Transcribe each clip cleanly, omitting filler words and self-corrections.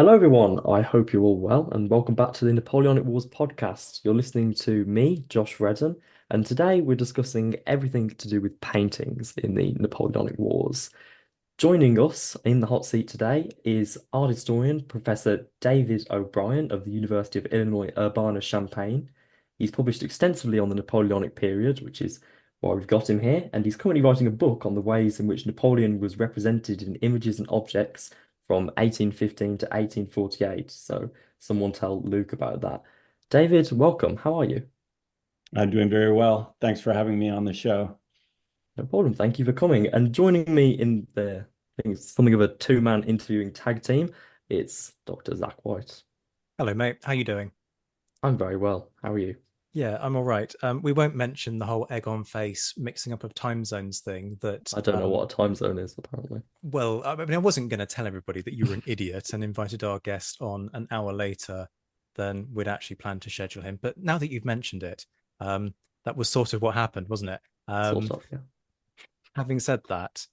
Hello, everyone. I hope you're all well, and welcome back to the Napoleonic Wars podcast. You're listening to me, Josh Redden, and today we're discussing everything to do with paintings in the Napoleonic Wars. Joining us in the hot seat today is art historian Professor David O'Brien of the University of Illinois Urbana-Champaign. He's published extensively on the Napoleonic period, which is why we've got him here, and he's currently writing a book on the ways in which Napoleon was represented in images and objects from 1815 to 1848. So someone tell Luke about that. David, welcome. How are you? I'm doing very well. Thanks for having me on the show. No problem. Thank you for coming. And joining me in the I think it's something of a two-man interviewing tag team. It's Dr. Zach White. Hello, mate. How you doing? I'm very well. How are you? Yeah, I'm all right. We won't mention the whole egg on face mixing up of time zones thing that, I don't know what a time zone is, apparently. I wasn't going to tell everybody that you were an idiot and invited our guest on an hour later than we'd actually planned to schedule him. But now that you've mentioned it, that was sort of what happened, wasn't it? Sort of, yeah. Having said that,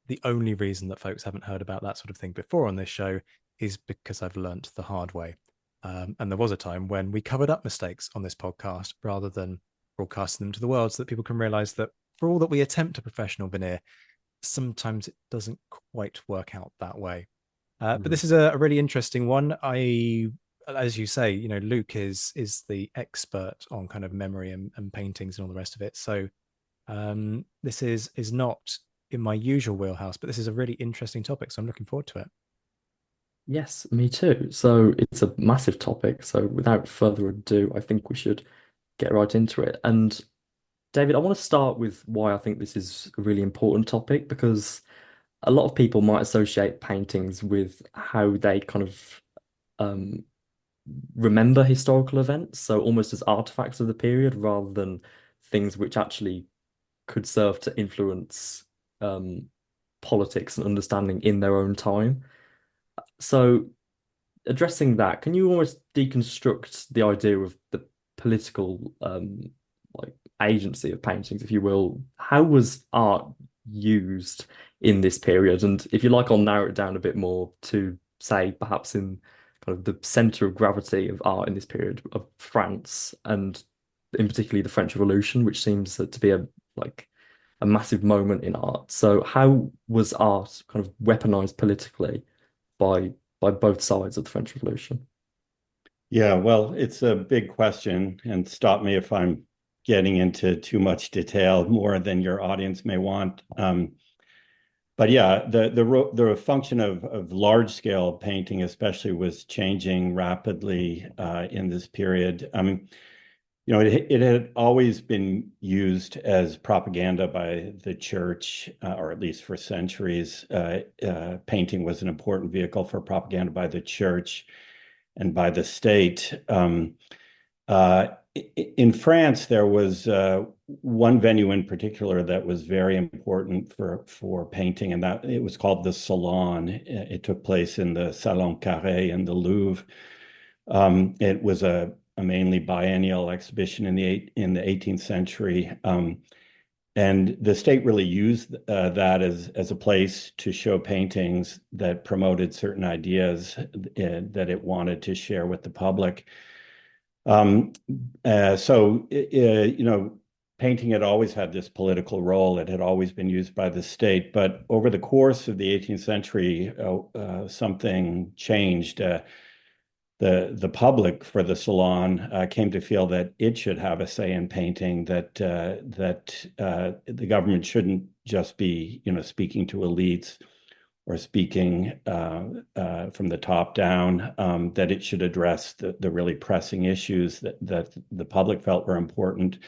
the only reason that folks haven't heard about that sort of thing before on this show is because I've learnt the hard way. And there was a time when we covered up mistakes on this podcast rather than broadcasting them to the world so that people can realize that for all that we attempt a professional veneer, sometimes it doesn't quite work out that way. But this is a really interesting one. As you say, Luke is the expert on kind of memory and paintings and all the rest of it. So this is not in my usual wheelhouse, but this is a really interesting topic. So I'm looking forward to it. Yes, me too. So it's a massive topic. So without further ado, I think we should get right into it. And David, I want to start with why I think this is a really important topic because a lot of people might associate paintings with how they kind of um, remember historical events, so almost as artifacts of the period rather than things which actually could serve to influence um, politics and understanding in their own time. So, addressing that, can you almost deconstruct the idea of the political like agency of paintings, if you will? How was art used in this period? And if you like, I'll narrow it down a bit more to say perhaps in kind of the center of gravity of art in this period of France and in particularly the French Revolution, which seems to be a massive moment in art. So how was art kind of weaponized politically by by both sides of the French Revolution? Yeah, well, it's a big question, and stop me if I'm getting into too much detail, more than your audience may want. But yeah, the function of large scale painting, especially, was changing rapidly in this period. It had always been used as propaganda by the church, or at least for centuries. Painting was an important vehicle for propaganda by the church and by the state. Uh, in France, there was one venue in particular that was very important for painting, and that it was called the Salon. It took place in the Salon Carré in the Louvre. It was a mainly biennial exhibition in the 18th century. And the state really used that as a place to show paintings that promoted certain ideas that it wanted to share with the public. Um, Painting had always had this political role. It had always been used by the state. But over the course of the 18th century, something changed. The public for the Salon came to feel that it should have a say in painting, that the government shouldn't just be, speaking to elites or speaking from the top down, that it should address the really pressing issues that the public felt were important.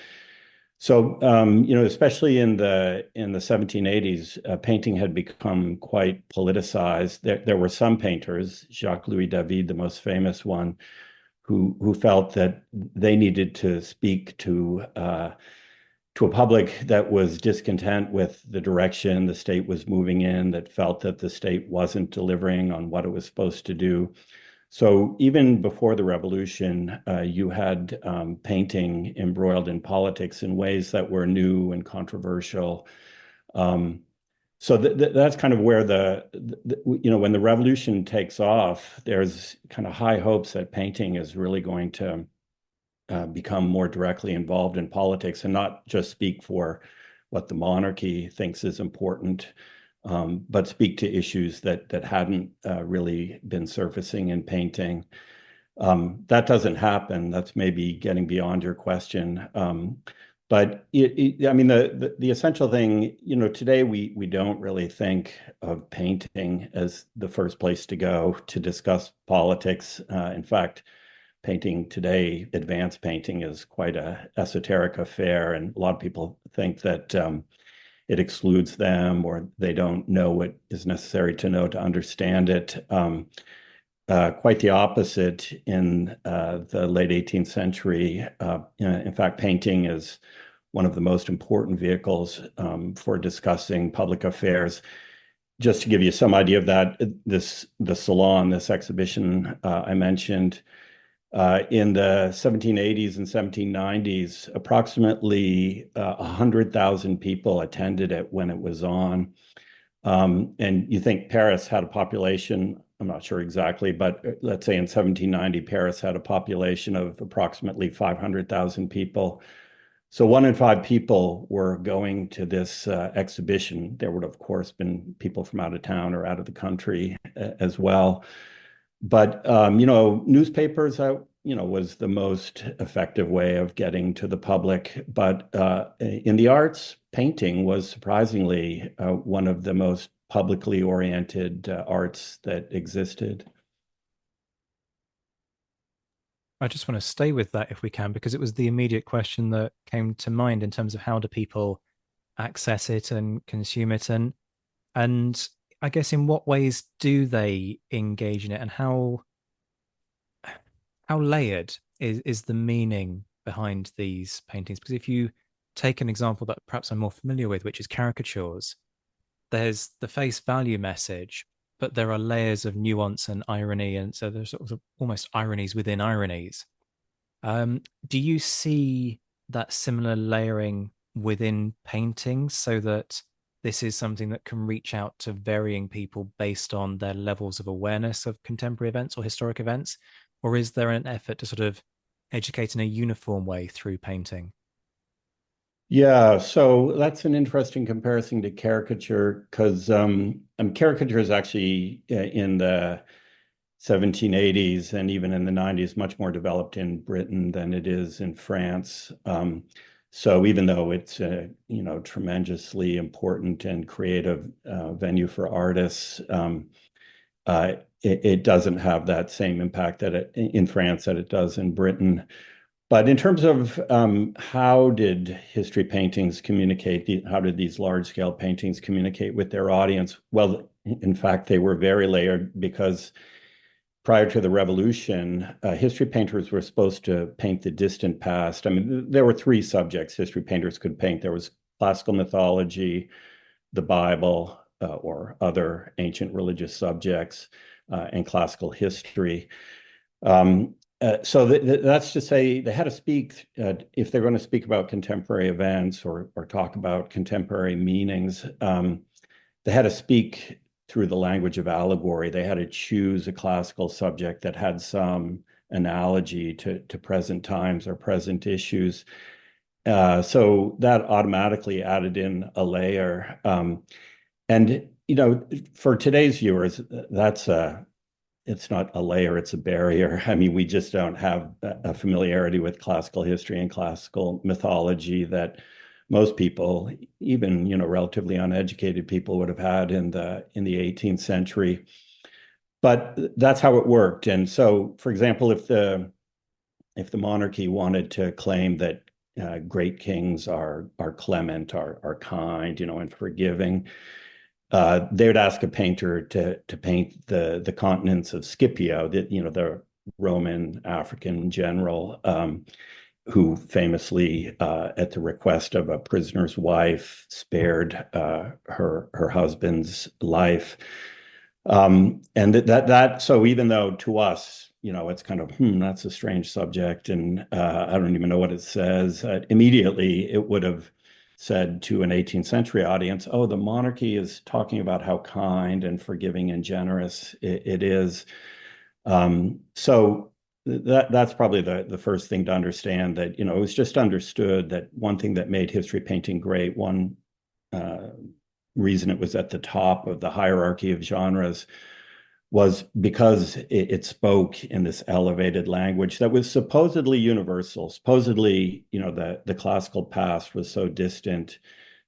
So, especially in the 1780s, painting had become quite politicized. There were some painters, Jacques-Louis David, the most famous one, who felt that they needed to speak to a public that was discontent with the direction the state was moving in, that felt that the state wasn't delivering on what it was supposed to do. So even before the revolution, you had painting embroiled in politics in ways that were new and controversial. Um, So that's kind of where when the revolution takes off, there's kind of high hopes that painting is really going to become more directly involved in politics and not just speak for what the monarchy thinks is important, but speak to issues that hadn't really been surfacing in painting. That doesn't happen. That's maybe getting beyond your question. But I mean, the essential thing, today we don't really think of painting as the first place to go to discuss politics. In fact, painting today, advanced painting, is quite a esoteric affair, and a lot of people think that it excludes them or they don't know what is necessary to know to understand it. Quite the opposite in the late 18th century. In fact, painting is one of the most important vehicles for discussing public affairs. Just to give you some idea of that, the salon, this exhibition I mentioned, in the 1780s and 1790s, approximately 100,000 people attended it when it was on. And you think Paris had a population, I'm not sure exactly, but let's say in 1790, Paris had a population of approximately 500,000 people. So 1 in 5 people were going to this exhibition. There would, of course, been people from out of town or out of the country as well. But newspapers, was the most effective way of getting to the public. But in the arts, painting was surprisingly one of the most publicly oriented arts that existed. I just want to stay with that if we can, because it was the immediate question that came to mind in terms of how do people access it and consume it, and I guess in what ways do they engage in it, and how layered is the meaning behind these paintings? Because if you take an example that perhaps I'm more familiar with, which is caricatures, there's the face value message, but there are layers of nuance and irony, and so there's sort of almost ironies within ironies. Do you see that similar layering within paintings so that this is something that can reach out to varying people based on their levels of awareness of contemporary events or historic events? Or is there an effort to sort of educate in a uniform way through painting? Yeah, so that's an interesting comparison to caricature because caricature is actually in the 1780s and even in the 90s much more developed in Britain than it is in France. So even though it's a tremendously important and creative venue for artists, it doesn't have that same impact in France that it does in Britain. But in terms of how did history paintings communicate, how did these large scale paintings communicate with their audience? Well, in fact, they were very layered because prior to the revolution, history painters were supposed to paint the distant past. I mean, there were 3 subjects history painters could paint. There was classical mythology, the Bible, or other ancient religious subjects, and classical history. So that's to say they had to speak, if they're going to speak about contemporary events or talk about contemporary meanings, they had to speak through the language of allegory. They had to choose a classical subject that had some analogy to present times or present issues. So that automatically added in a layer. And for today's viewers, it's not a layer, it's a barrier. I mean, we just don't have a familiarity with classical history and classical mythology that most people, even relatively uneducated people, would have had in the 18th century. But that's how it worked. And so, for example, if the monarchy wanted to claim that great kings are clement, are kind, and forgiving, they would ask a painter to paint the continents of Scipio, the Roman African general, who famously, at the request of a prisoner's wife, spared her husband's life. And so even though to us, it's kind of, that's a strange subject, and I don't even know what it says, immediately it would have said to an 18th century audience, oh, the monarchy is talking about how kind and forgiving and generous it is. So that's probably the first thing to understand, that, it was just understood that one thing that made history painting great, one reason it was at the top of the hierarchy of genres, was because it spoke in this elevated language that was supposedly universal. Supposedly, the classical past was so distant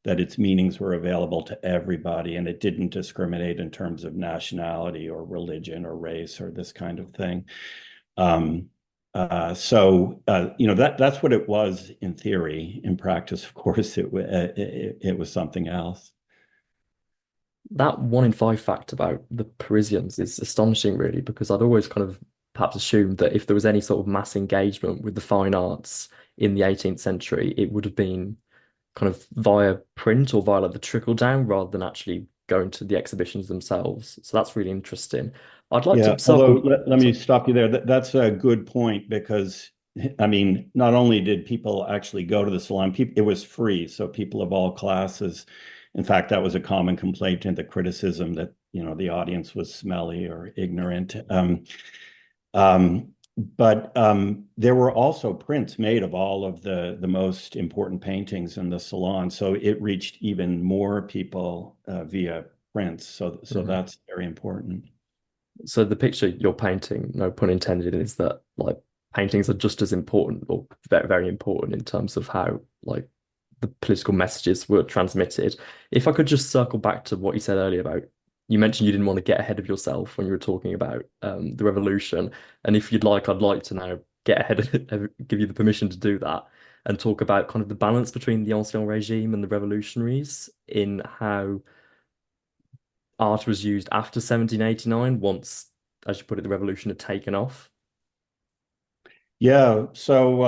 that its meanings were available to everybody, and it didn't discriminate in terms of nationality or religion or race or this kind of thing. That's what it was in theory. In practice, of course, it was something else. That 1 in 5 fact about the Parisians is astonishing, really, because I'd always kind of perhaps assumed that if there was any sort of mass engagement with the fine arts in the 18th century, it would have been kind of via print or via like the trickle down rather than actually going to the exhibitions themselves. So that's really interesting. I'd like Yeah, to although circle. let me stop you there. That's a good point, because I mean, not only did people actually go to the salon, it was free, so people of all classes. In fact, that was a common complaint and the criticism that, the audience was smelly or ignorant. But there were also prints made of all of the most important paintings in the salon, so it reached even more people via prints. So Mhm. that's very important. So the picture you're painting, no pun intended, is that like paintings are just as important or very, very important in terms of how like the political messages were transmitted. If I could just circle back to what you said earlier about, you mentioned you didn't want to get ahead of yourself when you were talking about the revolution. And if you'd like, I'd like to now get ahead of it, give you the permission to do that and talk about kind of the balance between the Ancien regime and the revolutionaries in how art was used after 1789, once, as you put it, the revolution had taken off. Yeah. So,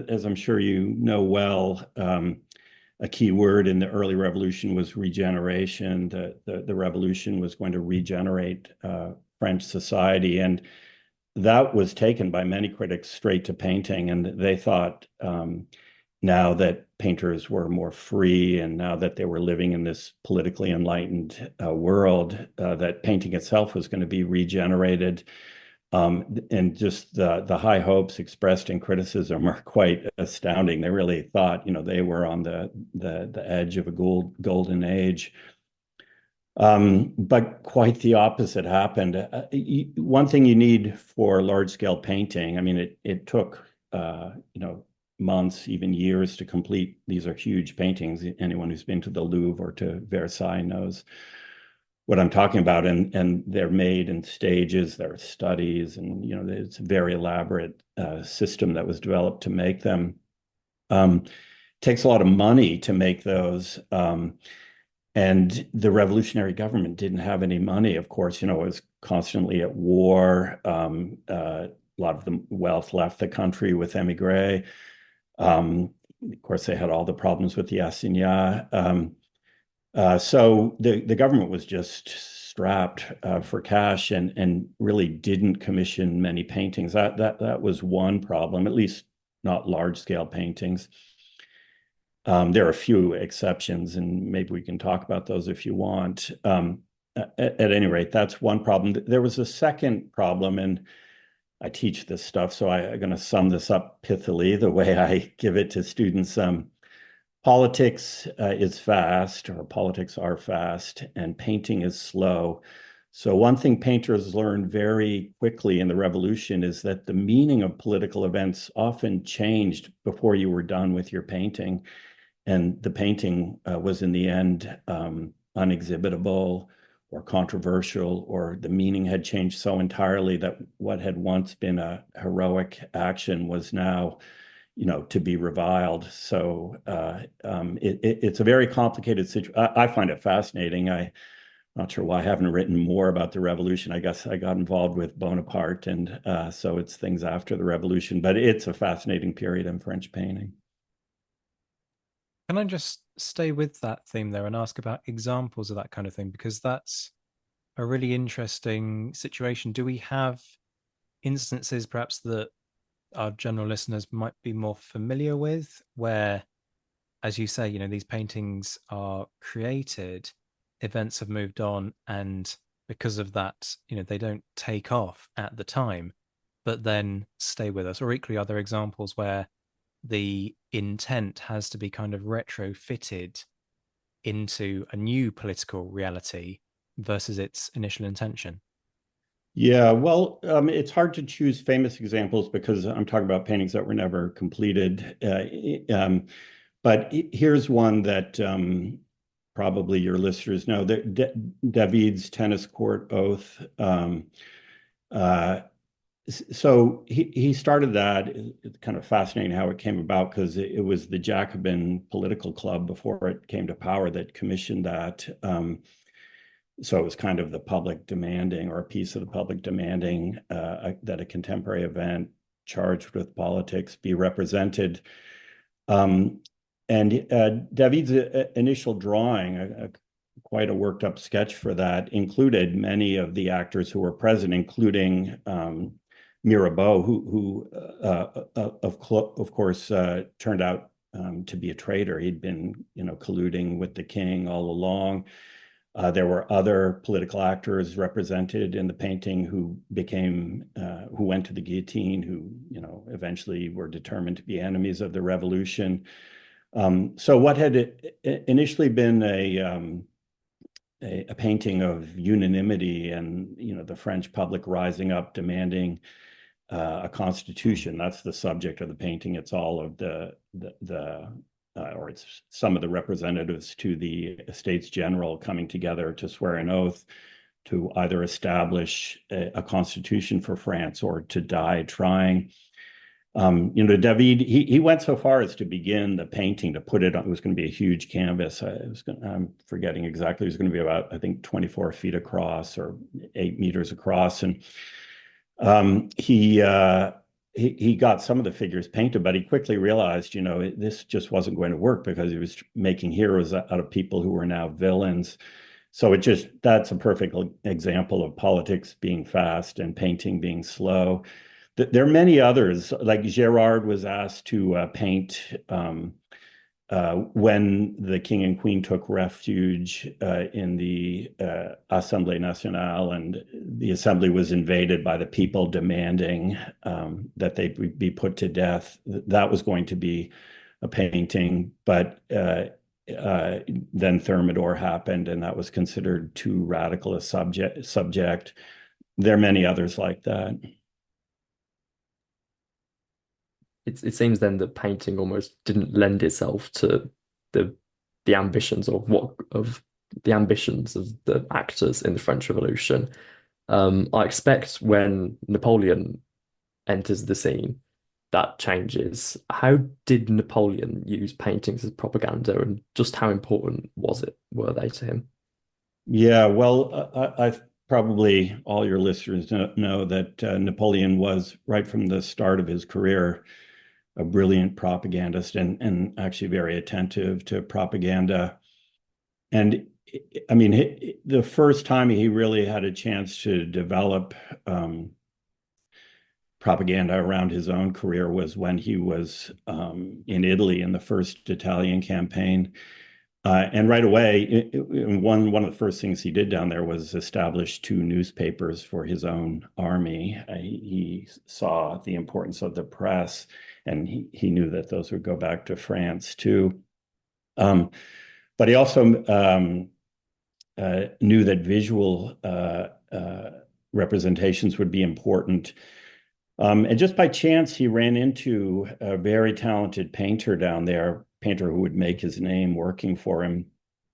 as I'm sure you know well, a key word in the early revolution was regeneration. The revolution was going to regenerate French society, and that was taken by many critics straight to painting. And they thought, now that painters were more free and now that they were living in this politically enlightened world, that painting itself was going to be regenerated. And just the high hopes expressed in criticism are quite astounding. They really thought, they were on the edge of a golden age. But quite the opposite happened. One thing you need for large scale painting, I mean, it took, months, even years to complete. These are huge paintings. Anyone who's been to the Louvre or to Versailles knows what I'm talking about. And they're made in stages, there are studies, and, it's a very elaborate system that was developed to make them. Takes a lot of money to make those. And the revolutionary government didn't have any money, of course, it was constantly at war. A lot of the wealth left the country with emigre. Of course, they had all the problems with the assignats. So the government was just strapped for cash, and really didn't commission many paintings. That was one problem, at least not large scale paintings. There are a few exceptions, and maybe we can talk about those if you want. At any rate, that's one problem. There was a second problem, and I teach this stuff, so I'm going to sum this up pithily the way I give it to students. Politics is fast, or politics are fast, and painting is slow. So one thing painters learned very quickly in the revolution is that the meaning of political events often changed before you were done with your painting. And the painting was in the end unexhibitable or controversial, or the meaning had changed so entirely that what had once been a heroic action was now, to be reviled. So it's a very complicated situation. I find it fascinating. I'm not sure why I haven't written more about the revolution. I guess I got involved with Bonaparte, and so it's things after the revolution. But it's a fascinating period in French painting. Can I just stay with that theme there and ask about examples of that kind of thing? Because that's a really interesting situation. Do we have instances perhaps that our general listeners might be more familiar with, where as you say, these paintings are created, events have moved on, and because of that, they don't take off at the time, but then stay with us. Or equally, are there examples where the intent has to be kind of retrofitted into a new political reality versus its initial intention? Yeah, well, it's hard to choose famous examples because I'm talking about paintings that were never completed. But here's one that probably your listeners know, that David's tennis court oath. Uh, so he started that. It's kind of fascinating how it came about because it was the Jacobin political club before it came to power that commissioned that. So it was kind of the public demanding, or a piece of the public demanding, that a contemporary event charged with politics be represented. Um, and David's initial drawing, quite a worked up sketch for that, included many of the actors who were present, including Mirabeau, who of course, turned out to be a traitor. He'd been, colluding with the king all along. There were other political actors represented in the painting who went to the guillotine, who, eventually were determined to be enemies of the revolution. So what had initially been a painting of unanimity and, the French public rising up demanding a constitution. That's the subject of the painting. It's all of or it's some of the representatives to the Estates General coming together to swear an oath to either establish a constitution for France or to die trying. David, he went so far as to begin the painting, to put it on. It was going to be a huge canvas. I'm forgetting exactly. It was going to be about, I think, 24 feet across or 8 meters across. And he got some of the figures painted, but he quickly realized, this just wasn't going to work because he was making heroes out of people who were now villains. So that's a perfect example of politics being fast and painting being slow. There are many others, like Gerard was asked to paint when the king and queen took refuge in the Assemblée Nationale, and the assembly was invaded by the people demanding that they be put to death. That was going to be a painting, but then Thermidor happened, and that was considered too radical a subject. There are many others like that. It seems then that painting almost didn't lend itself to the the ambitions of the ambitions of the actors in the French Revolution. I expect when Napoleon enters the scene, that changes. How did Napoleon use paintings as propaganda, and just how important were they to him? Yeah, well, I probably all your listeners know that Napoleon was, right from the start of his career, a brilliant propagandist, and actually very attentive to propaganda. And I mean, the first time he really had a chance to develop propaganda around his own career was when he was in Italy in the first Italian campaign. And right away, one of the first things he did down there was establish 2 newspapers for his own army. He saw the importance of the press, and he knew that those would go back to France too. But he also knew that visual representations would be important. And just by chance, he ran into a very talented painter down there, painter who would make his name working for him.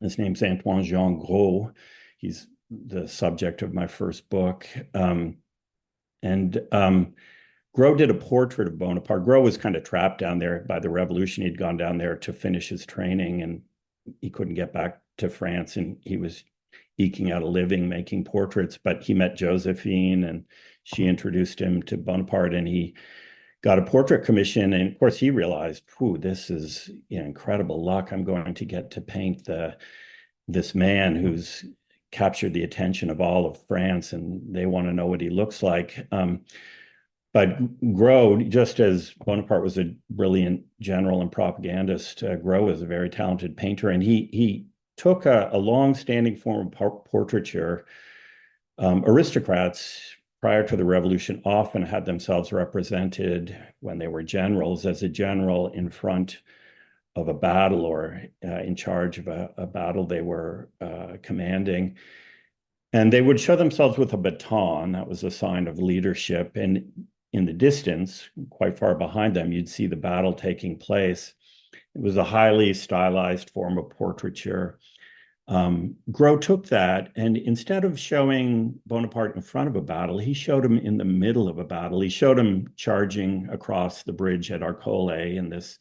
His name's Antoine Jean Gros. He's the subject of my first book. And Gros did a portrait of Bonaparte. Gros was kind of trapped down there by the revolution. He'd gone down there to finish his training, and he couldn't get back to France, and he was eking out a living making portraits. But he met Josephine, and she introduced him to Bonaparte, and he got a portrait commission. And of course, he realized, this is incredible luck. I'm going to get to paint this man who's captured the attention of all of France, and they want to know what he looks like. But Gros, just as Bonaparte was a brilliant general and propagandist, Gros was a very talented painter, and he took a long-standing form of portraiture. Aristocrats prior to the revolution often had themselves represented when they were generals as a general in front of a battle or in charge of a battle they were commanding. And they would show themselves with a baton. That was a sign of leadership. And in the distance, quite far behind them, you'd see the battle taking place. It was a highly stylized form of portraiture. Gros took that, and instead of showing Bonaparte in front of a battle, he showed him in the middle of a battle. He showed him charging across the bridge at Arcole, and this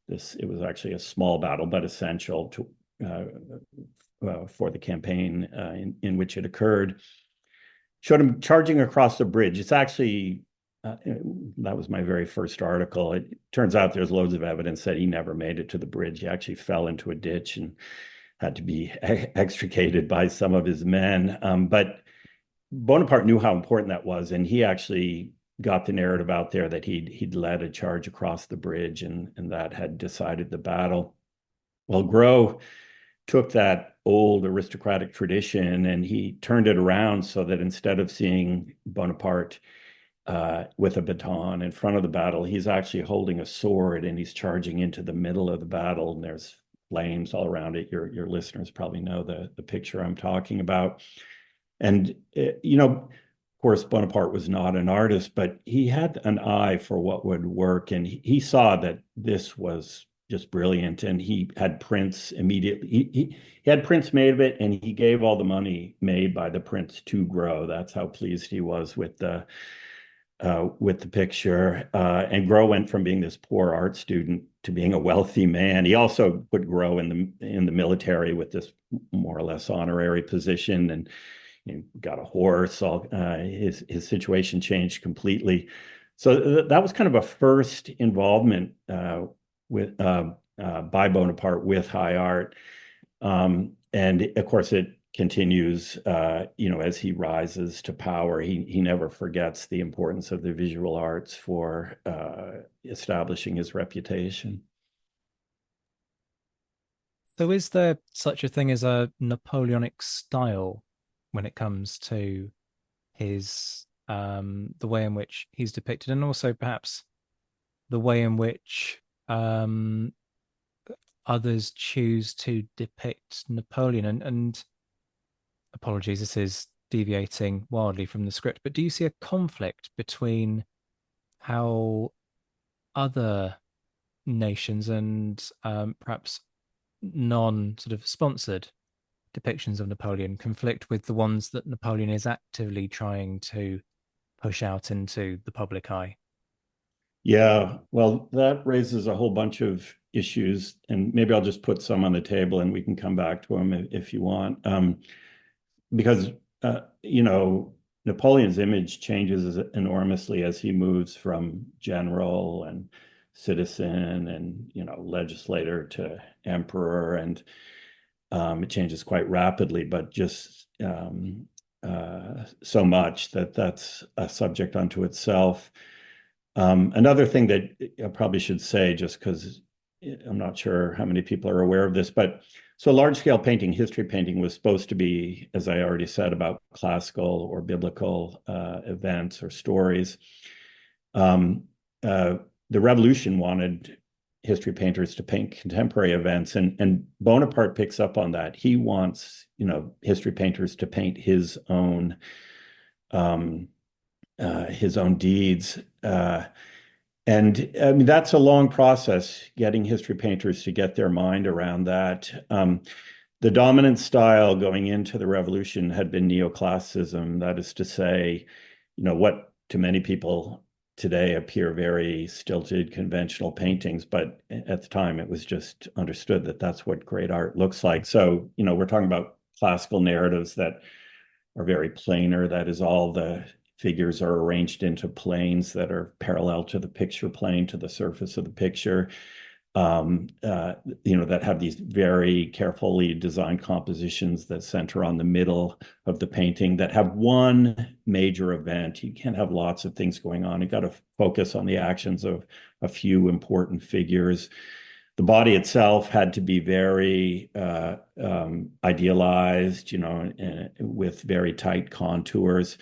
it was actually a small battle, but essential to for the campaign in which it occurred. Showed him charging across the bridge. It's actually that was my very first article. It turns out there's loads of evidence that he never made it to the bridge. He actually fell into a ditch and had to be extricated by some of his men. But Bonaparte knew how important that was, and he actually got the narrative out there that he'd led a charge across the bridge, and that had decided the battle. Well, Gros took that old aristocratic tradition and he turned it around so that instead of seeing Bonaparte with a baton in front of the battle, he's actually holding a sword and he's charging into the middle of the battle, and there's flames all around it. Your listeners probably know the picture I'm talking about. And of course, Bonaparte was not an artist, but he had an eye for what would work, and he saw that this was just brilliant. And he had prints immediately. He had prints made of it, and he gave all the money made by the prints to Gros. That's how pleased he was with the picture. And Gros went from being this poor art student to being a wealthy man. He also put Gros in the military with this more or less honorary position, and got a horse. His situation changed completely. So that was kind of a first involvement with by Bonaparte with high art, and of course it continues. As he rises to power, he never forgets the importance of the visual arts for establishing his reputation. So, is there such a thing as a Napoleonic style when it comes to his the way in which he's depicted, and also perhaps the way in which others choose to depict Napoleon? And apologies, this is deviating wildly from the script, but do you see a conflict between how other nations and perhaps non sort of sponsored depictions of Napoleon conflict with the ones that Napoleon is actively trying to push out into the public eye? Yeah, well, that raises a whole bunch of issues, and maybe I'll just put some on the table and we can come back to them if you want. Because, Napoleon's image changes enormously as he moves from general and citizen and, legislator to emperor, and it changes quite rapidly, but just so much that's a subject unto itself. Another thing that I probably should say, just because I'm not sure how many people are aware of this, but so large-scale painting, history painting, was supposed to be, as I already said, about classical or biblical events or stories. The revolution wanted history painters to paint contemporary events, and Bonaparte picks up on that. He wants, history painters to paint his own deeds. And I mean, that's a long process, getting history painters to get their mind around that. The dominant style going into the revolution had been neoclassicism. That is to say, what to many people today appear very stilted, conventional paintings, but at the time it was just understood that that's what great art looks like. So, we're talking about classical narratives that are very planar. That is, all the figures are arranged into planes that are parallel to the picture plane, to the surface of the picture. that have these very carefully designed compositions that center on the middle of the painting, that have one major event. You can't have lots of things going on. You got to focus on the actions of a few important figures. The body itself had to be very idealized, with very tight contours.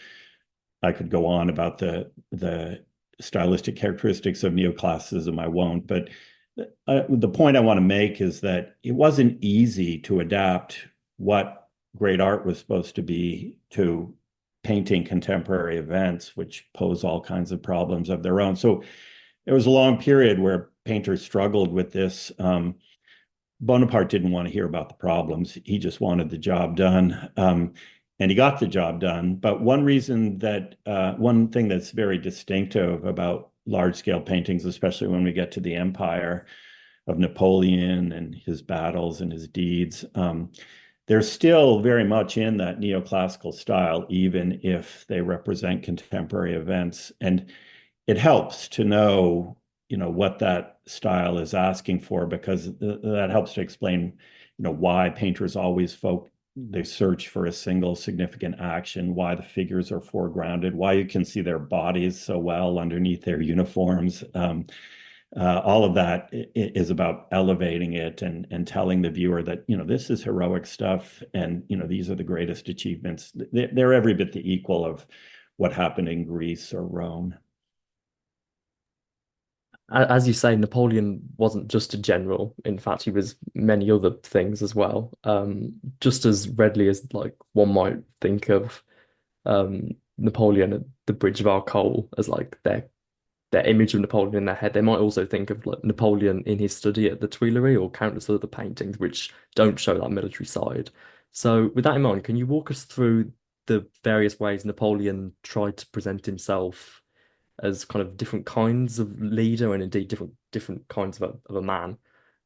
I could go on about the stylistic characteristics of neoclassicism. I won't, but the point I want to make is that it wasn't easy to adapt what great art was supposed to be to painting contemporary events, which pose all kinds of problems of their own. So there was a long period where painters struggled with this. Bonaparte didn't want to hear about the problems. He just wanted the job done. And he got the job done. But one thing that's very distinctive about large scale paintings, especially when we get to the empire of Napoleon and his battles and his deeds, they're still very much in that neoclassical style, even if they represent contemporary events. And it helps to know, what that style is asking for, because that helps to explain, why painters always they search for a single significant action, why the figures are foregrounded, why you can see their bodies so well underneath their uniforms. All of that is about elevating it and telling the viewer that, this is heroic stuff, and, these are the greatest achievements. They're every bit the equal of what happened in Greece or Rome. As you say, Napoleon wasn't just a general. In fact, he was many other things as well. Just as readily as like one might think of Napoleon at the Bridge of Arcole as like their image of Napoleon in their head. They might also think of like Napoleon in his study at the Tuileries or countless other paintings which don't show that military side. So with that in mind, can you walk us through the various ways Napoleon tried to present himself as kind of different kinds of leader and indeed different kinds of a man,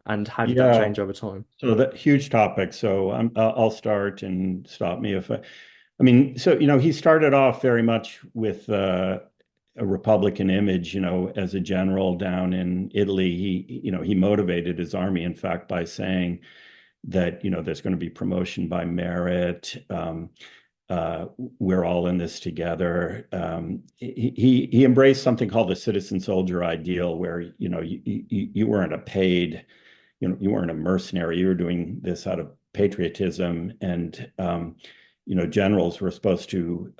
and how did that Yeah, change over time? so that huge topic. So I'll start and stop me if I mean, so he started off very much with a Republican image, as a general down in Italy. He motivated his army, in fact, by saying that, there's going to be promotion by merit. We're all in this together. He embraced something called the citizen soldier ideal, where, you weren't a paid, you weren't a mercenary. You were doing this out of patriotism, and, generals were supposed to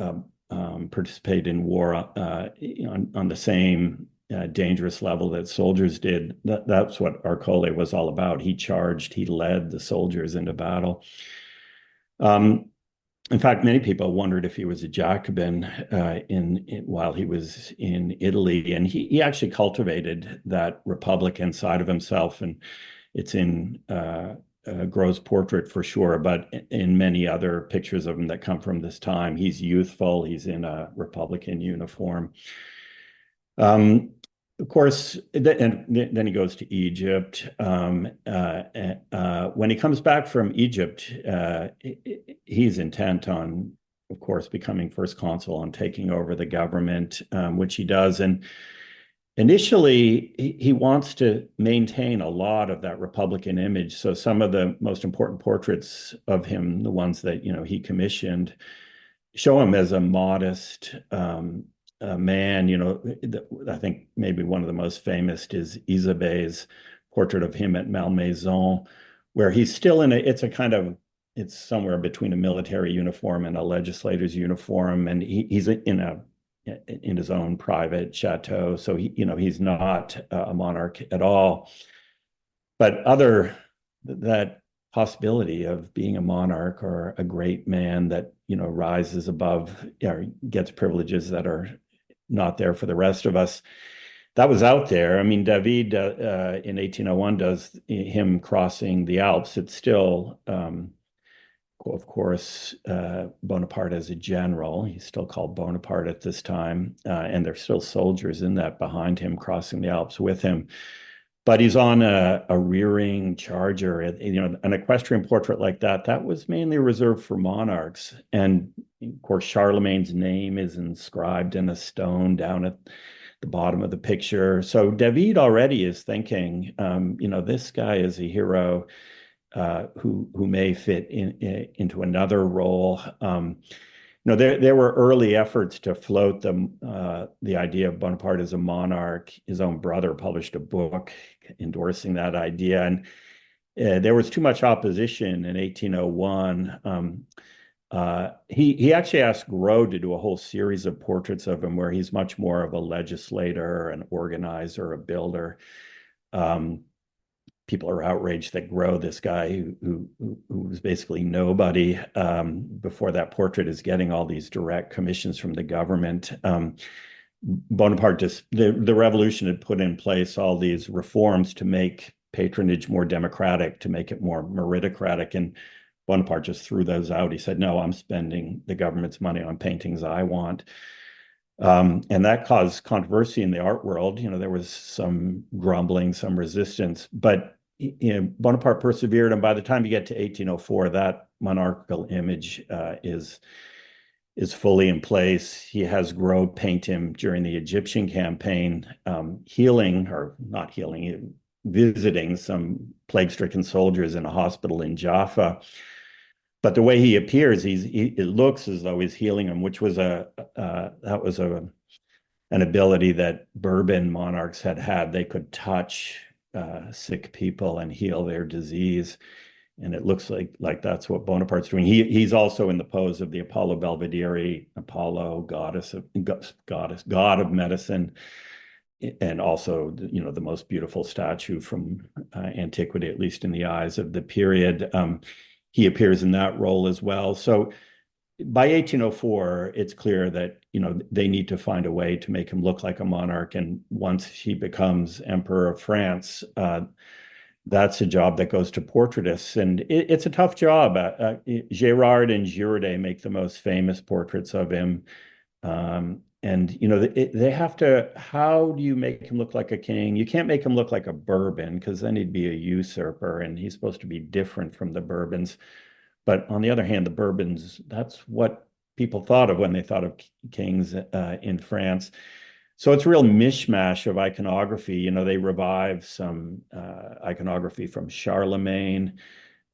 participate in war on the same dangerous level that soldiers did. That's what Arcole was all about. He charged, he led the soldiers into battle. In fact, many people wondered if he was a Jacobin while he was in Italy, and he actually cultivated that Republican side of himself, and it's in Grove's portrait for sure, but in many other pictures of him that come from this time. He's youthful, he's in a Republican uniform. Of course, and then he goes to Egypt. When he comes back from Egypt, he's intent on, of course, becoming first consul and taking over the government, which he does. And initially, he wants to maintain a lot of that Republican image. So some of the most important portraits of him, the ones that he commissioned, show him as a modest man. I think maybe one of the most famous is Isabey's portrait of him at Malmaison, where he's still it's somewhere between a military uniform and a legislator's uniform, and he's in his own private chateau. So he's not a monarch at all. But that possibility of being a monarch or a great man that rises above or gets privileges that are not there for the rest of us, that was out there. I mean, David in 1801 does him crossing the Alps. It's still, of course, Bonaparte as a general. He's still called Bonaparte at this time, and there's still soldiers in that behind him crossing the Alps with him. But he's on a rearing charger. An equestrian portrait like that was mainly reserved for monarchs. And of course, Charlemagne's name is inscribed in a stone down at the bottom of the picture. So David already is thinking, this guy is a hero who may fit into another role. There were early efforts to float the idea of Bonaparte as a monarch. His own brother published a book endorsing that idea, and there was too much opposition in 1801. He actually asked Gros to do a whole series of portraits of him where he's much more of a legislator, an organizer, a builder. People are outraged that Gros, this guy who was basically nobody before that portrait, is getting all these direct commissions from the government. Bonaparte the revolution had put in place all these reforms to make patronage more democratic, to make it more meritocratic, and Bonaparte just threw those out. He said, "No, I'm spending the government's money on paintings I want." And that caused controversy in the art world. There was some grumbling, some resistance, but Bonaparte persevered, and by the time you get to 1804, that monarchical image is fully in place. He has Gros paint him during the Egyptian campaign, healing, or not healing, visiting some plague-stricken soldiers in a hospital in Jaffa. But the way he appears, it looks as though he's healing them, which was an ability that Bourbon monarchs had. They could touch sick people and heal their disease. And it looks like that's what Bonaparte's doing. He's also in the pose of the Apollo Belvedere, Apollo, god of medicine, and also the most beautiful statue from antiquity, at least in the eyes of the period. He appears in that role as well. So by 1804, it's clear that they need to find a way to make him look like a monarch. And once he becomes Emperor of France, that's a job that goes to portraitists, and it's a tough job. Gérard and Girodet make the most famous portraits of him, and they have to. How do you make him look like a king? You can't make him look like a Bourbon, because then he'd be a usurper, and he's supposed to be different from the Bourbons. But on the other hand, the Bourbons, that's what people thought of when they thought of kings in France. So it's a real mishmash of iconography. They revive some iconography from Charlemagne.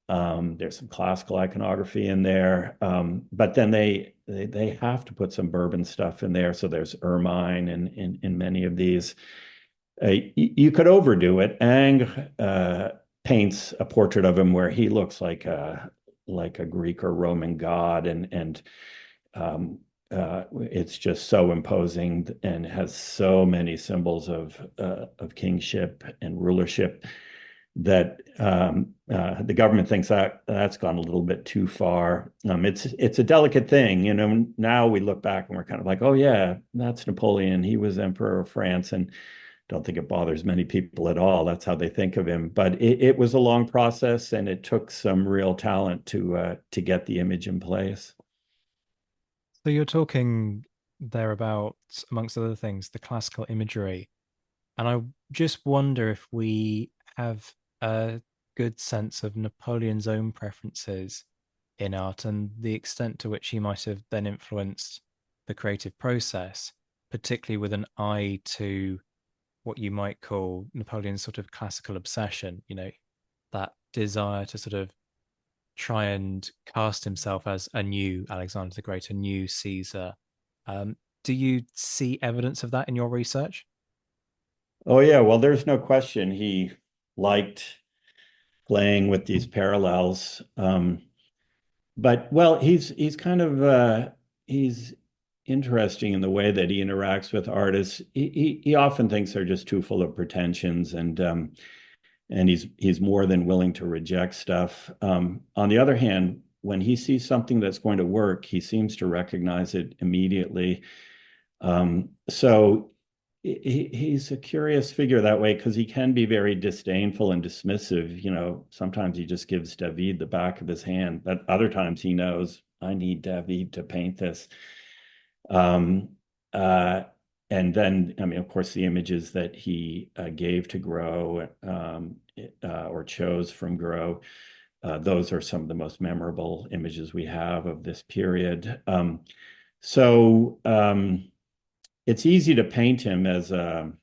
There's some classical iconography in there, but then they have to put some Bourbon stuff in there. So there's ermine in many of these. You could overdo it. Ingres paints a portrait of him where he looks like a Greek or Roman god, and it's just so imposing and has so many symbols of kingship and rulership that the government thinks that's gone a little bit too far. It's a delicate thing. Now we look back and we're kind of like, oh yeah, that's Napoleon. He was Emperor of France, and don't think it bothers many people at all. That's how they think of him. But it was a long process, and it took some real talent to get the image in place. So you're talking there about, amongst other things, the classical imagery. And I just wonder if we have a good sense of Napoleon's own preferences in art and the extent to which he might have then influenced the creative process, particularly with an eye to what you might call Napoleon's sort of classical obsession, that desire to sort of try and cast himself as a new Alexander the Great, a new Caesar. Do you see evidence of that in your research? Oh yeah, well, there's no question he liked playing with these parallels. But well, he's kind of he's interesting in the way that he interacts with artists. He often thinks they're just too full of pretensions, and he's more than willing to reject stuff. On the other hand, when he sees something that's going to work, he seems to recognize it immediately. So he's a curious figure that way, because he can be very disdainful and dismissive. Sometimes he just gives David the back of his hand, but other times he knows, I need David to paint this. And then, of course, the images that he gave to Gros or chose from Gros, those are some of the most memorable images we have of this period. So it's easy to paint him as a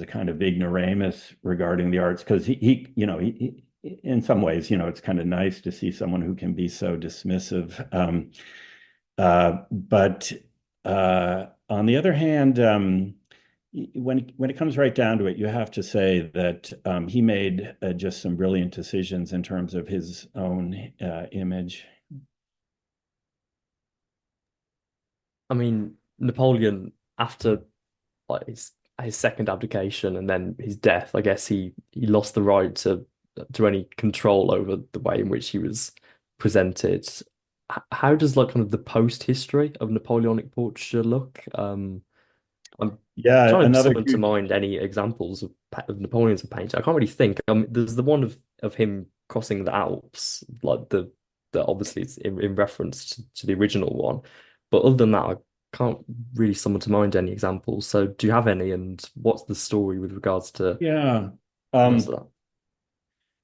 kind of ignoramus regarding the arts because he in some ways, it's kind of nice to see someone who can be so dismissive. But on the other hand, when it comes right down to it, you have to say that he made just some brilliant decisions in terms of his own image. I mean, Napoleon, after like his second abdication and then his death, I guess he lost the right to any control over the way in which he was presented. How does like kind of the post history of Napoleonic portraiture look? I'm Yeah, trying to another summon to huge. mind any examples of Napoleon's painting. I can't really think. There's the one of him crossing the Alps, like the obviously it's in reference to the original one, but other than that, I can't really summon to mind any examples. So, do you have any, and what's the story with regards to Yeah. the rest Um, of that?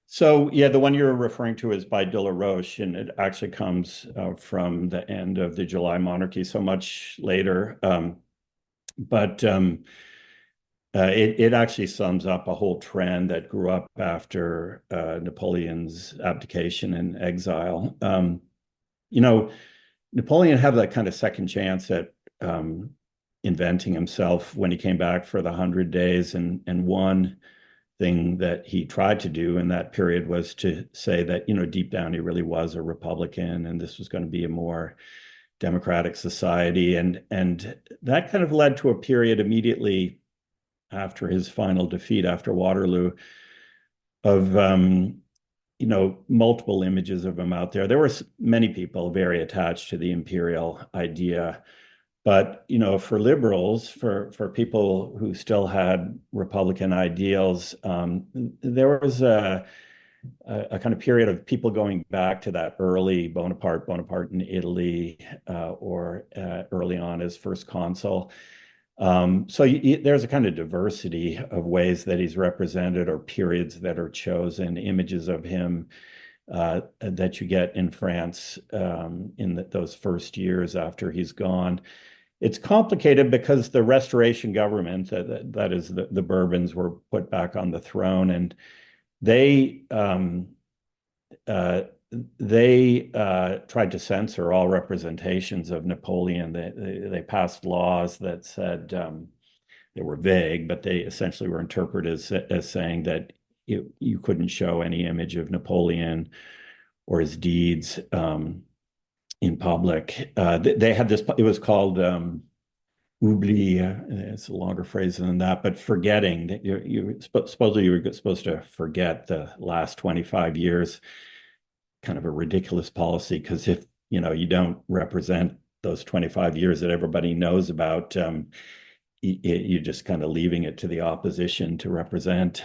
So yeah, the one you're referring to is by De La Roche, and it actually comes from the end of the July monarchy, so much later. But it actually sums up a whole trend that grew up after Napoleon's abdication and exile. You know, Napoleon had that kind of second chance at inventing himself when he came back for the 100 Days, and one thing that he tried to do in that period was to say that, deep down he really was a Republican and this was going to be a more democratic society. And that kind of led to a period immediately after his final defeat after Waterloo of multiple images of him out there. There were many people very attached to the imperial idea. But for liberals, for people who still had Republican ideals, there was a kind of period of people going back to that early Bonaparte in Italy, or early on as first consul. So there's a kind of diversity of ways that he's represented or periods that are chosen, images of him that you get in France in those first years after he's gone. It's complicated because the Restoration government, that is the Bourbons, were put back on the throne, and they uh, they tried to censor all representations of Napoleon. They passed laws that said they were vague, but they essentially were interpreted as saying that you couldn't show any image of Napoleon or his deeds in public. They had this. It was called oubli. It's a longer phrase than that, but forgetting that supposedly you were supposed to forget the last 25 years. Kind of a ridiculous policy because if you don't represent those 25 years that everybody knows about, you're just kind of leaving it to the opposition to represent.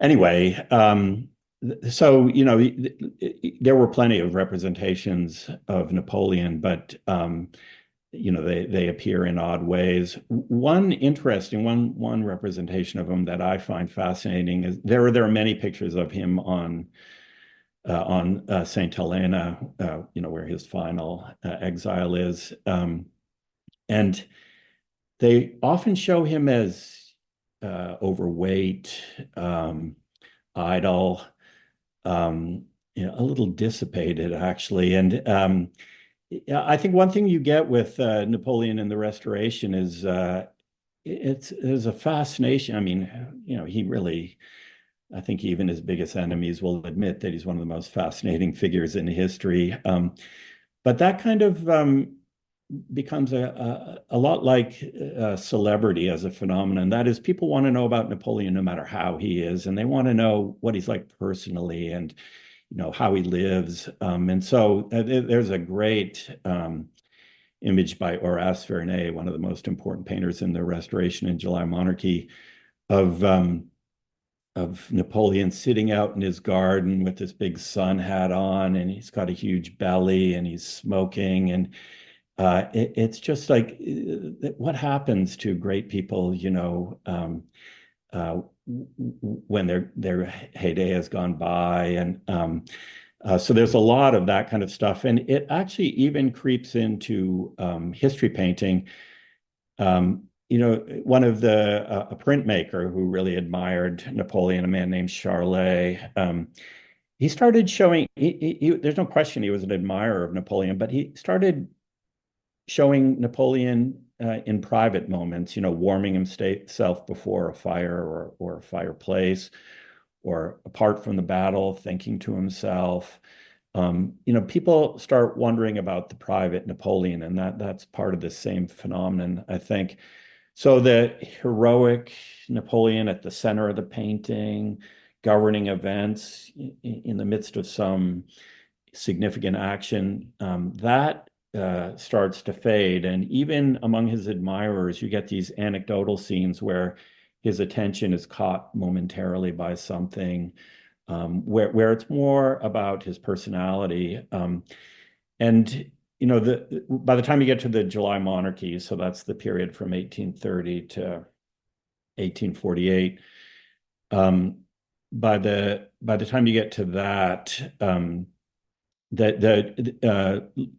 Anyway, so there were plenty of representations of Napoleon, but they appear in odd ways. One interesting one representation of him that I find fascinating is there are many pictures of him on St. Helena, where his final exile is. And they often show him as overweight, idle, a little dissipated, actually. And I think one thing you get with Napoleon in the Restoration is it's a fascination. I mean, he really, I think even his biggest enemies will admit that he's one of the most fascinating figures in history. But that kind of becomes a lot like celebrity as a phenomenon. That is, people want to know about Napoleon no matter how he is, and they want to know what he's like personally and how he lives. And so there's a great image by Horace Vernet, one of the most important painters in the Restoration and July Monarchy, of Napoleon sitting out in his garden with this big sun hat on, and he's got a huge belly, and he's smoking, and it's just like what happens to great people, when their heyday has gone by, and So there's a lot of that kind of stuff. And it actually even creeps into history painting. One of a printmaker who really admired Napoleon, a man named Charlet, he started showing, there's no question he was an admirer of Napoleon, but he started showing Napoleon in private moments, warming himself before a fire or a fireplace, or apart from the battle, thinking to himself. People start wondering about the private Napoleon, and that's part of the same phenomenon, I think. So the heroic Napoleon at the center of the painting, governing events in the midst of some significant action, that starts to fade. And even among his admirers, you get these anecdotal scenes where his attention is caught momentarily by something, where it's more about his personality. And by the time you get to the July monarchy, so that's the period from 1830 to 1848. By the time you get to that,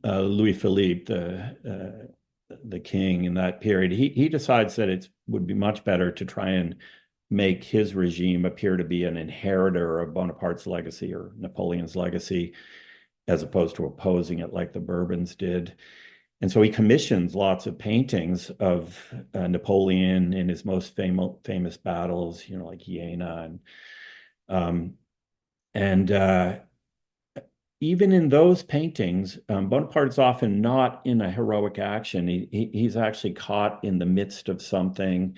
Louis Philippe, the king in that period, he decides that it would be much better to try and make his regime appear to be an inheritor of Bonaparte's legacy or Napoleon's legacy, as opposed to opposing it like the Bourbons did. And so he commissions lots of paintings of Napoleon in his most famous battles, like Jena, and even in those paintings, Bonaparte's often not in a heroic action. He's actually caught in the midst of something.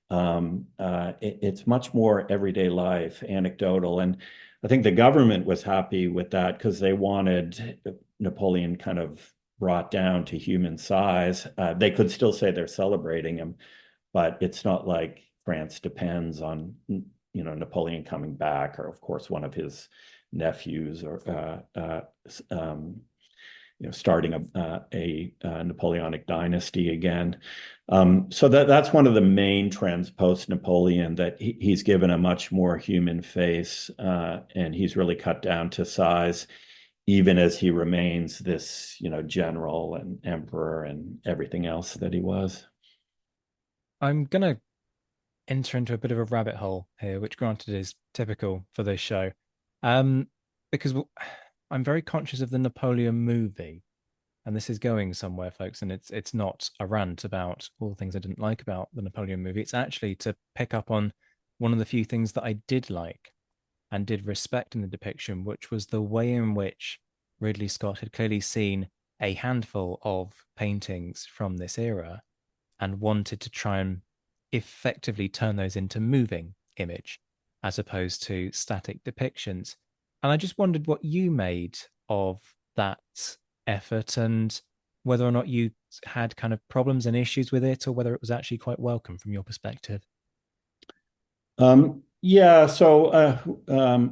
It's much more everyday life, anecdotal. And I think the government was happy with that because they wanted Napoleon kind of brought down to human size. They could still say they're celebrating him, but it's not like France depends on, Napoleon coming back, or of course one of his nephews, or starting a Napoleonic dynasty again. So that's one of the main trends post-Napoleon, that he's given a much more human face, and he's really cut down to size, even as he remains this, general and emperor and everything else that he was. I'm gonna enter into a bit of a rabbit hole here, which granted is typical for this show. Um, because I'm very conscious of the Napoleon movie, and this is going somewhere, folks, and it's not a rant about all the things I didn't like about the Napoleon movie. It's actually to pick up on one of the few things that I did like and did respect in the depiction, which was the way in which Ridley Scott had clearly seen a handful of paintings from this era and wanted to try and effectively turn those into moving image as opposed to static depictions. And I just wondered what you made of that effort, and whether or not you had kind of problems and issues with it, or whether it was actually quite welcome from your perspective. Yeah, so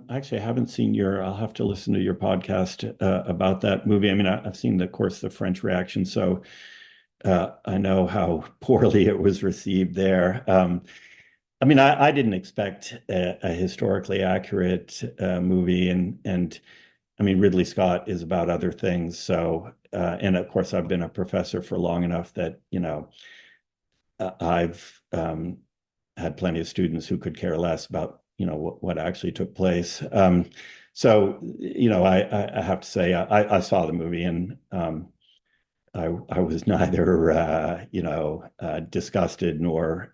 actually, I haven't seen I'll have to listen to your podcast about that movie. I mean, I've seen, of course, the French reaction, so I know how poorly it was received there. I mean, I didn't expect a historically accurate movie, and I mean, Ridley Scott is about other things. So, and of course, I've been a professor for long enough that, I've had plenty of students who could care less about, what actually took place. So, I have to say, I saw the movie, and I was neither, disgusted nor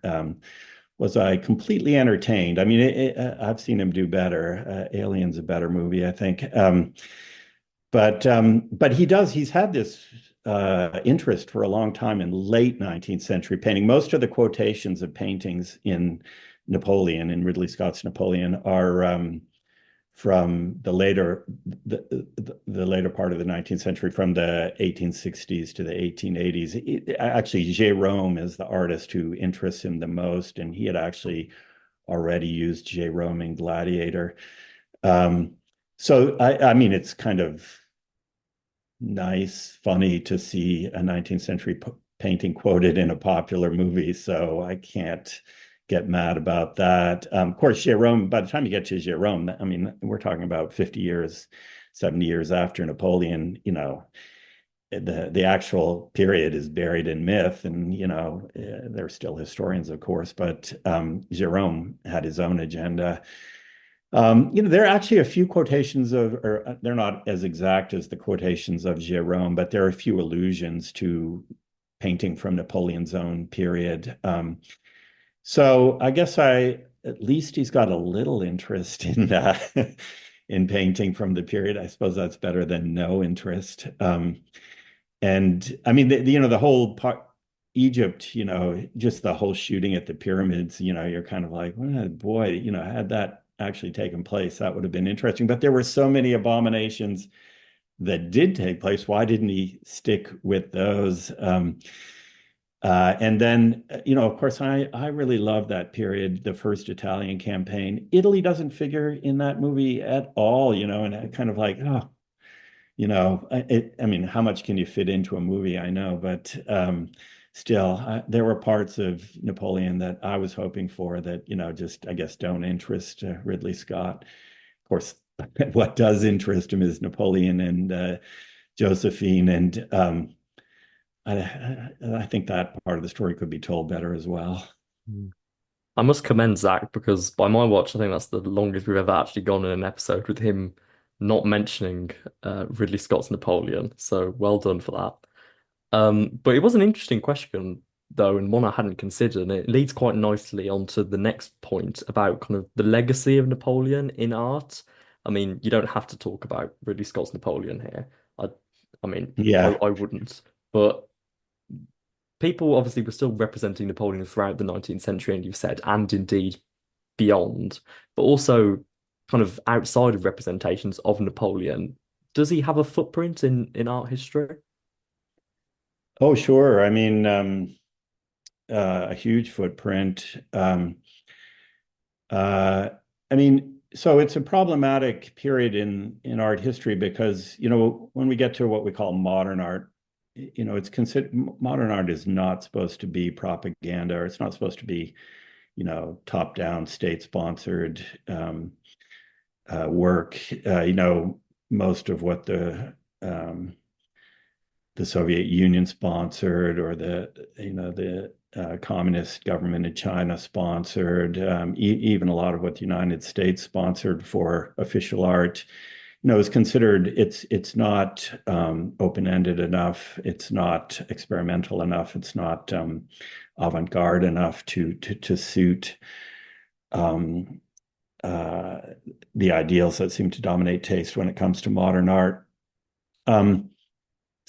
was I completely entertained. I mean, I've seen him do better. Alien's a better movie, I think. But he's had this interest for a long time in late 19th century painting. Most of the quotations of paintings in Ridley Scott's Napoleon, are from the later part of the 19th century, from the 1860s to the 1880s. Actually, Gérôme is the artist who interests him the most, and he had actually already used Gérôme in Gladiator. So I mean, it's kind of nice, funny to see a 19th century painting quoted in a popular movie. So I can't get mad about that. Of course, Gérôme, by the time you get to Gérôme, I mean, we're talking about 50 years 70 years after Napoleon, the actual period is buried in myth, and they're still historians, of course, but Jerome had his own agenda. There are actually a few quotations or they're not as exact as the quotations of Jerome, but there are a few allusions to painting from Napoleon's own period. So I guess at least he's got a little interest in in painting from the period. I suppose that's better than no interest. And I mean, the whole part, Egypt, just the whole shooting at the pyramids, you're kind of like, well, boy, had that actually taken place, that would have been interesting. But there were so many abominations that did take place. Why didn't he stick with those? And then, of course, I really love that period, the first Italian campaign. Italy doesn't figure in that movie at all, and I kind of like, oh, I mean, how much can you fit into a movie? I know, but still, there were parts of Napoleon that I was hoping for that, just, I guess, don't interest Ridley Scott. Of course, what does interest him is Napoleon and Josephine. And I think that part of the story could be told better as well. I must commend Zach because by my watch, I think that's the longest we've ever actually gone in an episode with him not mentioning Ridley Scott's Napoleon. So well done for that. But it was an interesting question, though, and one I hadn't considered. And it leads quite nicely onto the next point about kind of the legacy of Napoleon in art. I mean, you don't have to talk about Ridley Scott's Napoleon here. I, I mean, Yeah. I wouldn't. But people obviously were still representing Napoleon throughout the 19th century, and you've said, and indeed beyond, but also kind of outside of representations of Napoleon. Does he have a footprint in art history? Oh, sure. I mean, a huge footprint. Uh, I mean, so it's a problematic period in art history because, when we get to what we call modern art, it's considered modern art is not supposed to be propaganda, or it's not supposed to be, top-down, state-sponsored work. Most of what the Soviet Union sponsored, or the communist government in China sponsored, even a lot of what the United States sponsored for official art, is considered it's not open-ended enough, it's not experimental enough, it's not avant-garde enough to suit the ideals that seem to dominate taste when it comes to modern art.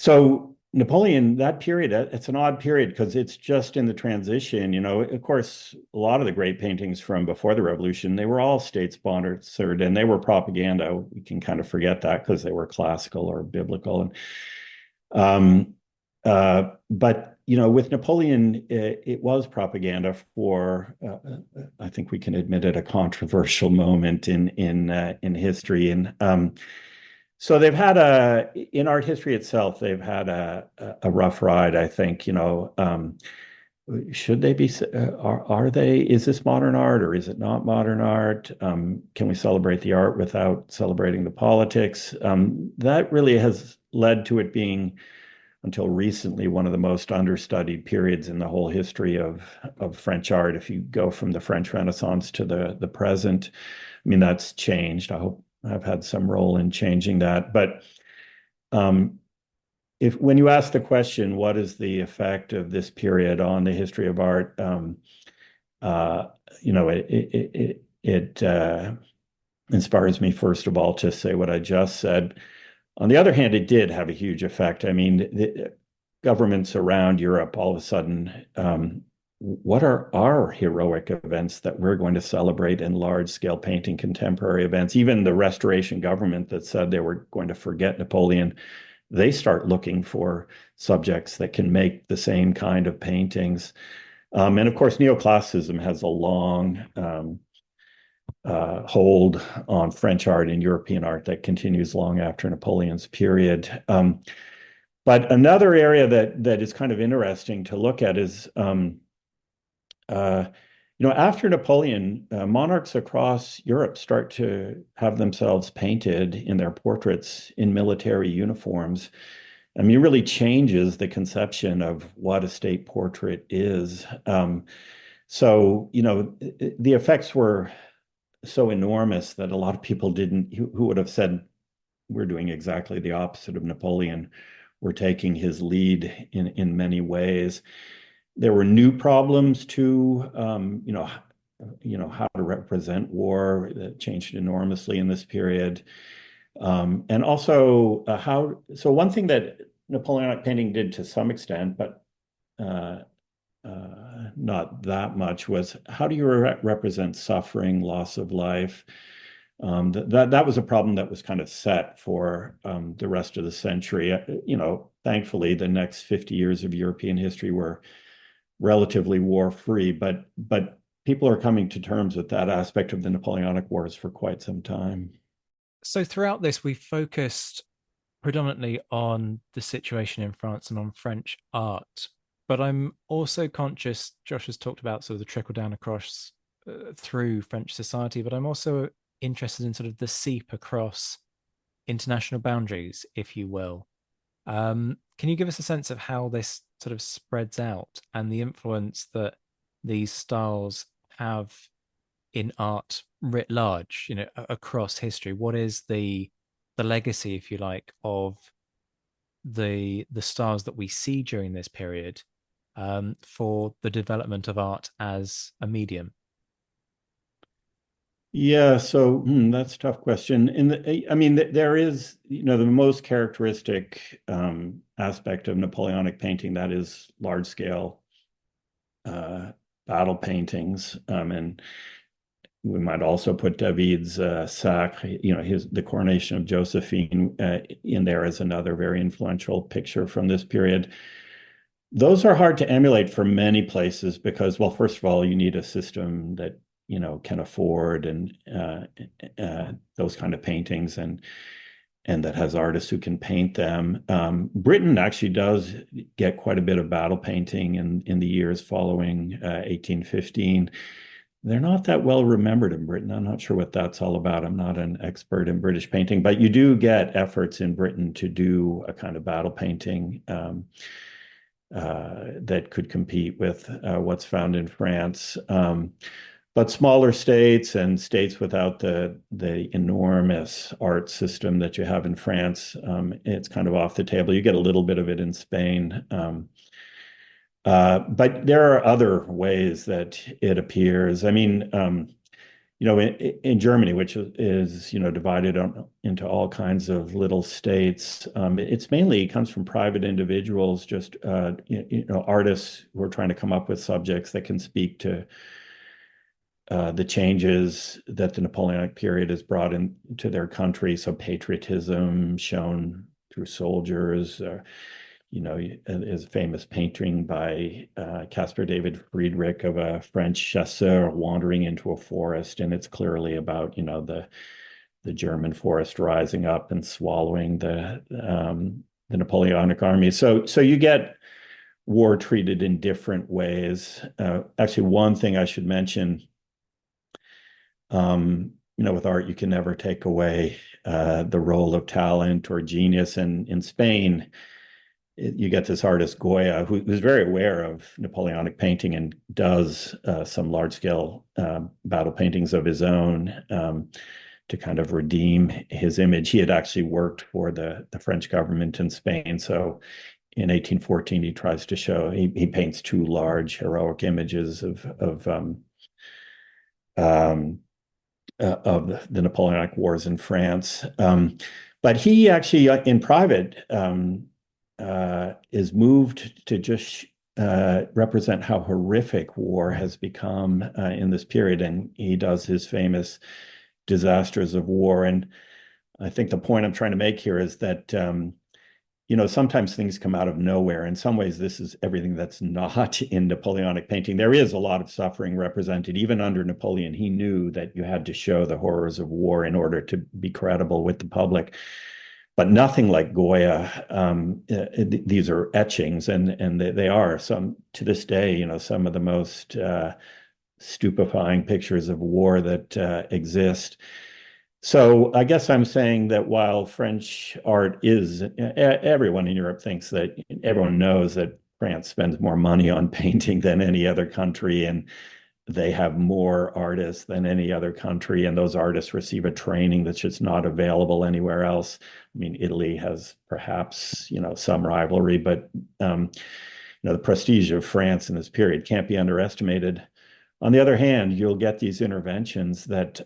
So Napoleon, that period, it's an odd period because it's just in the transition. Of course, a lot of the great paintings from before the revolution, they were all state sponsored and they were propaganda. We can kind of forget that because they were classical or biblical. But with Napoleon, it was propaganda for, I think we can admit it, a controversial moment in history. And so they've had in art history itself, they've had a rough ride, I think. Should they be, are they, is this modern art or is it not modern art? Can we celebrate the art without celebrating the politics? That really has led to it being, until recently, one of the most understudied periods in the whole history of French art. If you go from the French Renaissance to the present, I mean, that's changed. I hope I've had some role in changing that. But when you ask the question, what is the effect of this period on the history of art? It inspires me, first of all, to say what I just said. On the other hand, it did have a huge effect. I mean, the governments around Europe, all of a sudden, what are our heroic events that we're going to celebrate in large-scale painting contemporary events? Even the Restoration government that said they were going to forget Napoleon, they start looking for subjects that can make the same kind of paintings. And of course, neoclassicism has a long hold on French art and European art that continues long after Napoleon's period. But another area that is kind of interesting to look at is After Napoleon, monarchs across Europe start to have themselves painted in their portraits in military uniforms. I mean, it really changes the conception of what a state portrait is. The effects were so enormous that a lot of people didn't, who would have said, we're doing exactly the opposite of Napoleon. We're taking his lead in many ways. There were new problems too, how to represent war that changed enormously in this period. And also one thing that Napoleonic painting did to some extent, but uh, not that much, was how do you represent suffering, loss of life? That was a problem that was kind of set for the rest of the century. Thankfully, the next 50 years of European history were relatively war-free, but people are coming to terms with that aspect of the Napoleonic Wars for quite some time. So throughout this, we focused predominantly on the situation in France and on French art. But I'm also conscious, Josh has talked about sort of the trickle down across through French society, but I'm also interested in sort of the seep across international boundaries, if you will. Can you give us a sense of how this sort of spreads out and the influence that these styles have in art writ large, across history? What is the legacy, if you like, of the styles that we see during this period for the development of art as a medium? Yeah, so that's a tough question. I mean, there is, the most characteristic aspect of Napoleonic painting, that is large scale battle paintings, and we might also put David's Sacre, the coronation of Josephine in there as another very influential picture from this period. Those are hard to emulate for many places because, well, first of all, you need a system that can afford and those kind of paintings and that has artists who can paint them. Britain actually does get quite a bit of battle painting in the years following 1815. They're not that well remembered in Britain. I'm not sure what that's all about. I'm not an expert in British painting, but you do get efforts in Britain to do a kind of battle painting that could compete with what's found in France. But smaller states and states without the enormous art system that you have in France, it's kind of off the table. You get a little bit of it in Spain. But there are other ways that it appears. I mean, in Germany, which is divided into all kinds of little states, it's mainly comes from private individuals, just artists who are trying to come up with subjects that can speak to the changes that the Napoleonic period has brought into their country. So patriotism shown through soldiers. His famous painting by Caspar David Friedrich of a French chasseur wandering into a forest, and it's clearly about the German forest rising up and swallowing the Napoleonic army. So you get war treated in different ways. Actually, one thing I should mention, with art, you can never take away the role of talent or genius. And in Spain, you get this artist Goya, who's very aware of Napoleonic painting and does some large-scale battle paintings of his own to kind of redeem his image. He had actually worked for the French government in Spain. So in 1814, he tries to show, he paints two large heroic images of the Napoleonic Wars in France. But he actually, in private, is moved to just represent how horrific war has become in this period. And he does his famous disasters of war. And I think the point I'm trying to make here is that, sometimes things come out of nowhere. In some ways, this is everything that's not in Napoleonic painting. There is a lot of suffering represented. Even under Napoleon, he knew that you had to show the horrors of war in order to be credible with the public. But nothing like Goya. These are etchings, and they are some to this day. Some of the most stupefying pictures of war that exist. So I guess I'm saying that while French art is, everyone in Europe thinks that everyone knows that France spends more money on painting than any other country, and they have more artists than any other country, and those artists receive a training that's just not available anywhere else. I mean, Italy has perhaps, some rivalry, but the prestige of France in this period can't be underestimated. On the other hand, you'll get these interventions that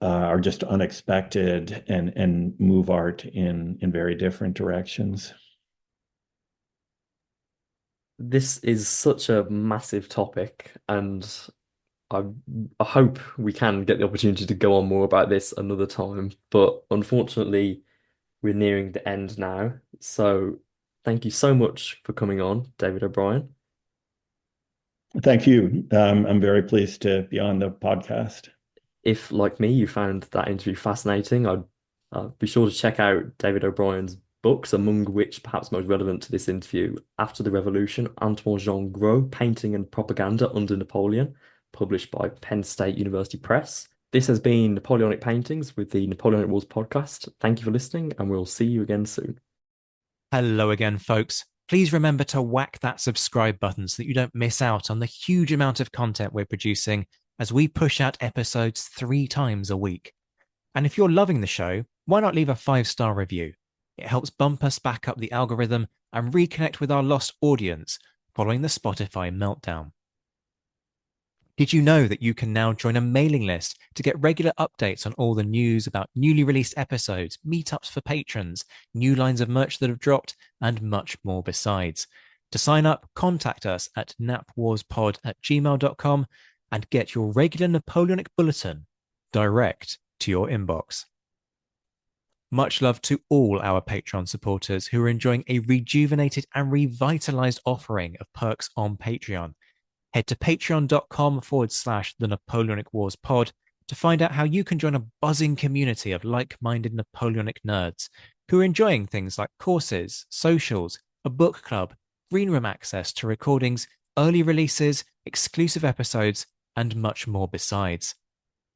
are just unexpected and move art in very different directions. This is such a massive topic, and I, I hope we can get the opportunity to go on more about this another time. But unfortunately, we're nearing the end now. So thank you so much for coming on, David O'Brien. Thank you. I'm very pleased to be on the podcast. If, like me, you found that interview fascinating, I'd be sure to check out David O'Brien's books, among which perhaps most relevant to this interview, After the Revolution, Antoine Jean Gros, Painting and Propaganda Under Napoleon, published by Penn State University Press. This has been Napoleonic Paintings with the Napoleonic Wars podcast. Thank you for listening, and we'll see you again soon. Hello again, folks. Please remember to whack that subscribe button so that you don't miss out on the huge amount of content we're producing as we push out episodes 3 times a week. And if you're loving the show, why not leave a 5-star review? It helps bump us back up the algorithm and reconnect with our lost audience following the Spotify meltdown. Did you know that you can now join a mailing list to get regular updates on all the news about newly released episodes, meetups for patrons, new lines of merch that have dropped, and much more besides? To sign up, contact us at napwarspod@gmail.com and get your regular Napoleonic bulletin direct to your inbox. Much love to all our Patreon supporters who are enjoying a rejuvenated and revitalized offering of perks on Patreon. Head to patreon.com/the Napoleonic Wars pod to find out how you can join a buzzing community of like-minded Napoleonic nerds who are enjoying things like courses, socials, a book club, green room access to recordings, early releases, exclusive episodes, and much more besides.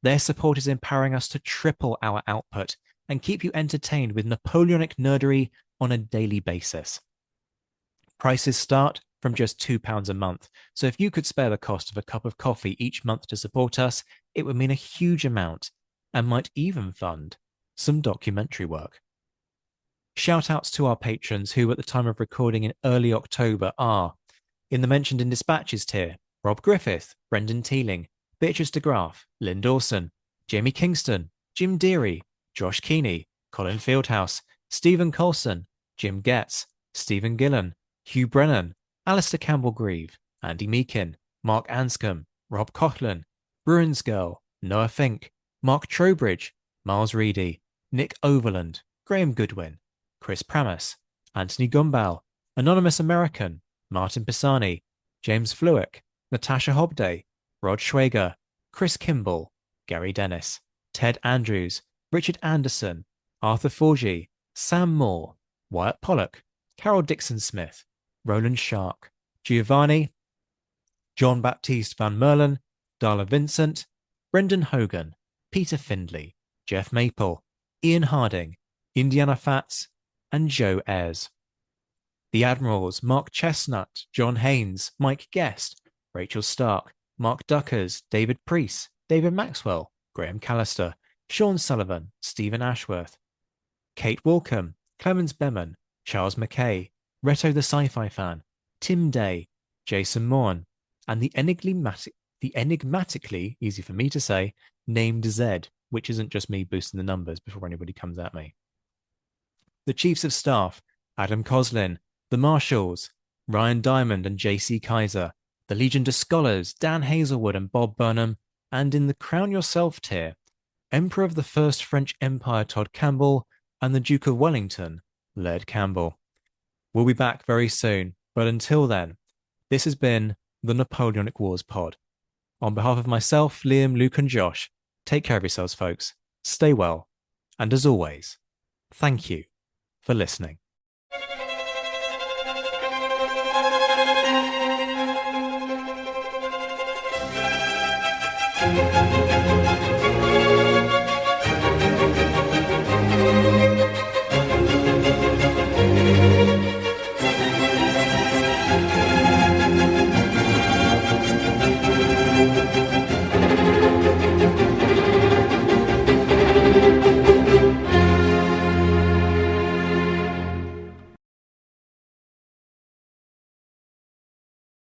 Their support is empowering us to triple our output and keep you entertained with Napoleonic nerdery on a daily basis. Prices start from just £2 a month, so if you could spare the cost of a cup of coffee each month to support us, it would mean a huge amount and might even fund some documentary work. Shout outs to our patrons who, at the time of recording in early October, are in the mentioned in dispatches tier: Rob Griffith, Brendan Teeling, Beatrice de Graaf, Lynn Dawson, Jamie Kingston, Jim Deary, Josh Keeney, Colin Fieldhouse, Stephen Colson, Jim Getz, Stephen Gillen, Hugh Brennan, Alistair Campbell-Grieve, Andy Meakin, Mark Anscombe, Rob Coughlin, Bruins Girl, Noah Fink, Mark Trowbridge, Miles Reedy, Nick Overland, Graham Goodwin, Chris Pramas, Anthony Gumbel, Anonymous American, Martin Pisani, James Fluick, Natasha Hobday, Rod Schwager, Chris Kimball, Gary Dennis, Ted Andrews, Richard Anderson, Arthur Forgy, Sam Moore, Wyatt Pollock, Carol Dixon-Smith, Roland Shark, Giovanni, John Baptiste Van Merlen, Darla Vincent, Brendan Hogan, Peter Findley, Jeff Maple, Ian Harding, Indiana Fats, and Joe Ayres. The Admirals: Mark Chestnut, John Haynes, Mike Guest, Rachel Stark, Mark Duckers, David Priest, David Maxwell, Graham Callister, Sean Sullivan, Stephen Ashworth, Kate Walcombe, Clemens Beman, Charles McKay, Reto the Sci-Fi Fan, Tim Day, Jason Morn, and the enigmatically, easy for me to say, named Zed, which isn't just me boosting the numbers before anybody comes at me. The Chiefs of Staff: Adam Coslin, the Marshals, Ryan Diamond and JC Kaiser, the Legion de Scholars, Dan Hazelwood and Bob Burnham, and in the Crown Yourself tier, Emperor of the First French Empire Todd Campbell and the Duke of Wellington, Laird Campbell. We'll be back very soon, but until then, this has been the Napoleonic Wars pod. On behalf of myself, Liam, Luke and Josh, take care of yourselves, folks. Stay well. And as always, thank you for listening.